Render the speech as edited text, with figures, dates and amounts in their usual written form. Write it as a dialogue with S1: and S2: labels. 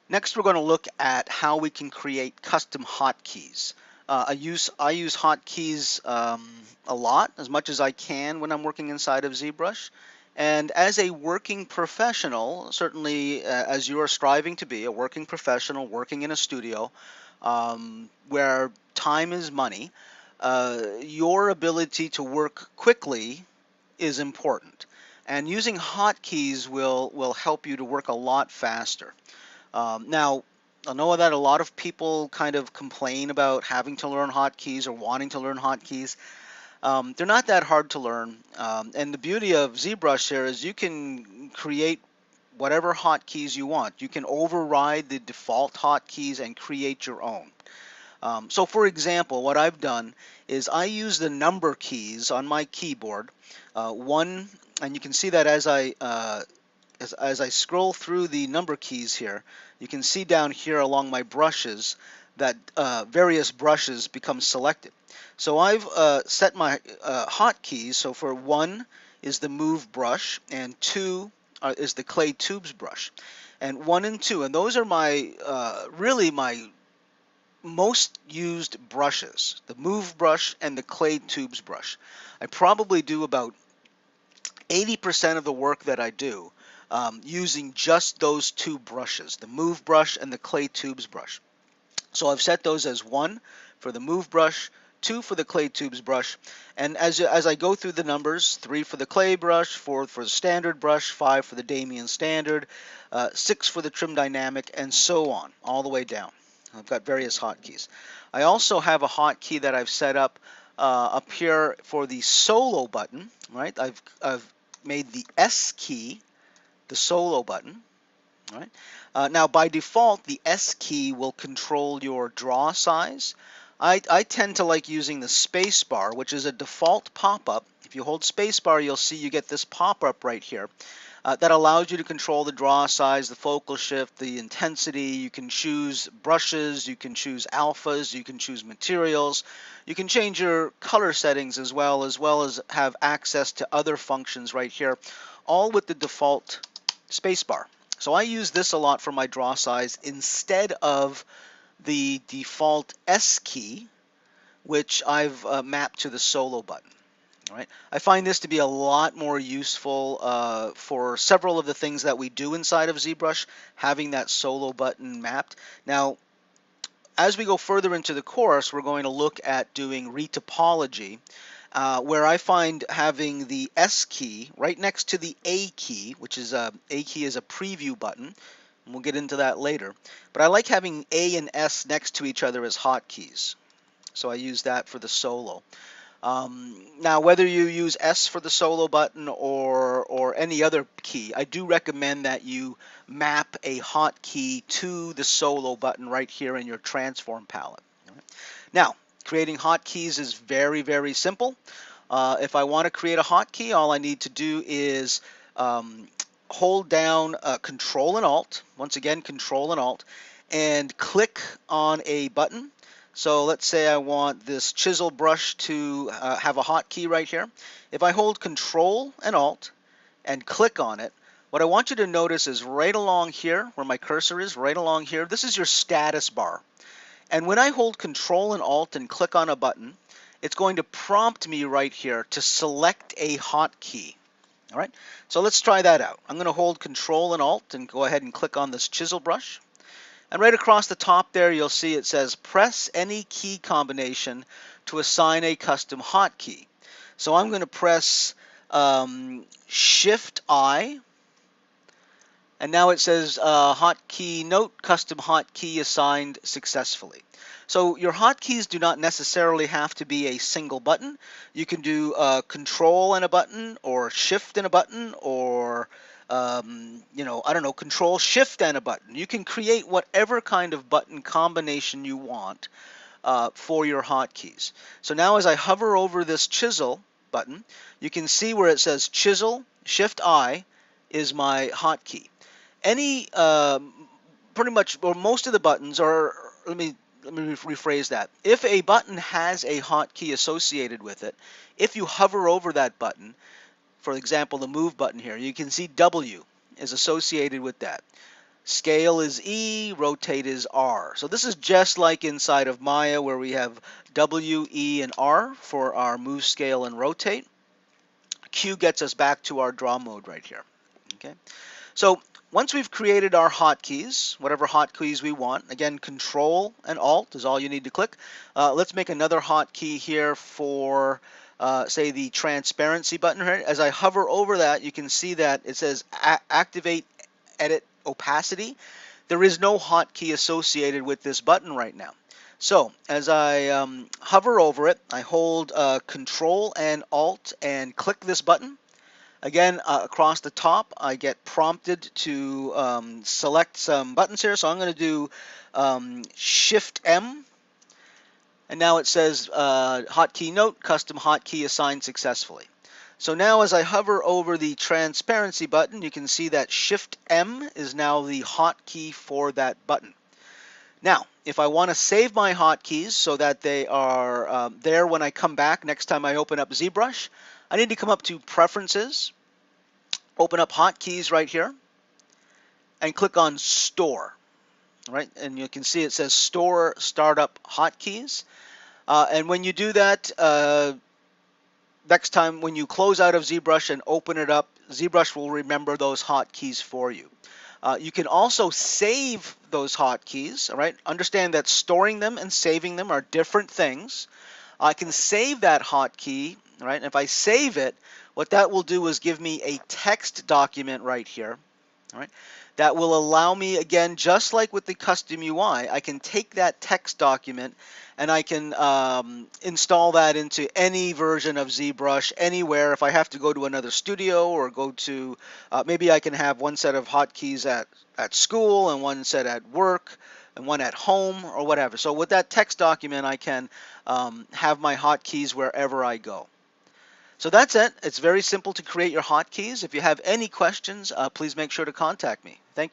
S1: Next, we're going to look at how we can create custom hotkeys. I use hotkeys a lot, as much as I can when I'm working inside of ZBrush. And as a working professional, certainly as you are striving to be a working professional working in a studio where time is money, your ability to work quickly is important. And using hotkeys will help you to work a lot faster. Now, I know that a lot of people kind of complain about having to learn hotkeys or wanting to learn hotkeys. They're not that hard to learn. And the beauty of ZBrush here is you can create whatever hotkeys you want. You can override the default hotkeys and create your own. So for example, what I've done is I use the number keys on my keyboard. One, and you can see that as I scroll through the number keys here, you can see down here along my brushes that various brushes become selected. So I've set my hotkeys. So for 1 is the move brush, and 2 is the clay tubes brush. And 1 and 2, and those are my really my most used brushes, the move brush and the clay tubes brush. I probably do about 80% of the work that I do using just those two brushes, the move brush and the clay tubes brush. So I've set those as 1 for the move brush, 2 for the clay tubes brush, and as I go through the numbers, 3 for the clay brush, 4 for the standard brush, 5 for the Damien standard, 6 for the trim dynamic, and so on, all the way down. I've got various hotkeys. I also have a hotkey that I've set up here for the solo button. Right, I've made the S key the solo button. All right. Now, by default, the S key will control your draw size. I tend to like using the space bar, which is a default pop-up. If you hold space bar, you'll see you get this pop-up right here that allows you to control the draw size, the focal shift, the intensity. You can choose brushes, you can choose alphas, you can choose materials. You can change your color settings as well as have access to other functions right here, all with the default spacebar. So I use this a lot for my draw size instead of the default S key, which I've mapped to the solo button. All right. I find this to be a lot more useful for several of the things that we do inside of ZBrush, having that solo button mapped. Now, as we go further into the course, we're going to look at doing retopology, where I find having the S key right next to the A key, which is A key is a preview button, and we'll get into that later. But I like having A and S next to each other as hotkeys, so I use that for the solo. Now, whether you use S for the solo button or any other key, I do recommend that you map a hotkey to the solo button right here in your transform palette. All right. Now, creating hotkeys is very, very simple. If I want to create a hotkey, all I need to do is hold down Control and Alt, once again Control and Alt, and click on a button. So let's say I want this chisel brush to have a hotkey right here. If I hold Control and Alt and click on it, what I want you to notice is right along here, where my cursor is, right along here, this is your status bar. And when I hold Control and Alt and click on a button, it's going to prompt me right here to select a hotkey. All right, so let's try that out. I'm going to hold Control and Alt and go ahead and click on this chisel brush. And right across the top there, you'll see it says press any key combination to assign a custom hotkey. So I'm going to press Shift-I, and now it says hotkey note, custom hotkey assigned successfully. So your hotkeys do not necessarily have to be a single button. You can do Control and a button, or Shift and a button, or I don't know, Control Shift and a button. You can create whatever kind of button combination you want for your hotkeys. So now as I hover over this chisel button, you can see where it says Chisel, Shift-I is my hotkey. Any, pretty much, or most of the buttons are, let me rephrase that. If a button has a hotkey associated with it, if you hover over that button, for example, the move button here, you can see W is associated with that. Scale is E, rotate is R. So this is just like inside of Maya where we have W, E, and R for our move, scale, and rotate. Q gets us back to our draw mode right here. Okay. So once we've created our hotkeys, whatever hotkeys we want, again, Control and Alt is all you need to click. Let's make another hotkey here for, say, the transparency button here. As I hover over that, you can see that it says Activate Edit Opacity. There is no hotkey associated with this button right now. So as I hover over it, I hold Control and Alt and click this button. Again, across the top, I get prompted to select some buttons here. So I'm going to do Shift M, and now it says hotkey note, custom hotkey assigned successfully. So now as I hover over the transparency button, you can see that Shift M is now the hotkey for that button. Now, if I want to save my hotkeys so that they are there when I come back next time I open up ZBrush, I need to come up to Preferences, open up Hotkeys right here, and click on Store. Right, and you can see it says Store Startup Hotkeys. And when you do that, next time when you close out of ZBrush and open it up, ZBrush will remember those hotkeys for you. You can also save those hotkeys. All right, understand that storing them and saving them are different things. I can save that hotkey. Right, and if I save it, what that will do is give me a text document right here. All right, that will allow me, again, just like with the custom UI, I can take that text document and I can install that into any version of ZBrush anywhere. If I have to go to another studio or go to, maybe I can have one set of hotkeys at school and one set at work and one at home or whatever. So with that text document, I can have my hotkeys wherever I go. So that's it. It's very simple to create your hotkeys. If you have any questions, please make sure to contact me. Thank you.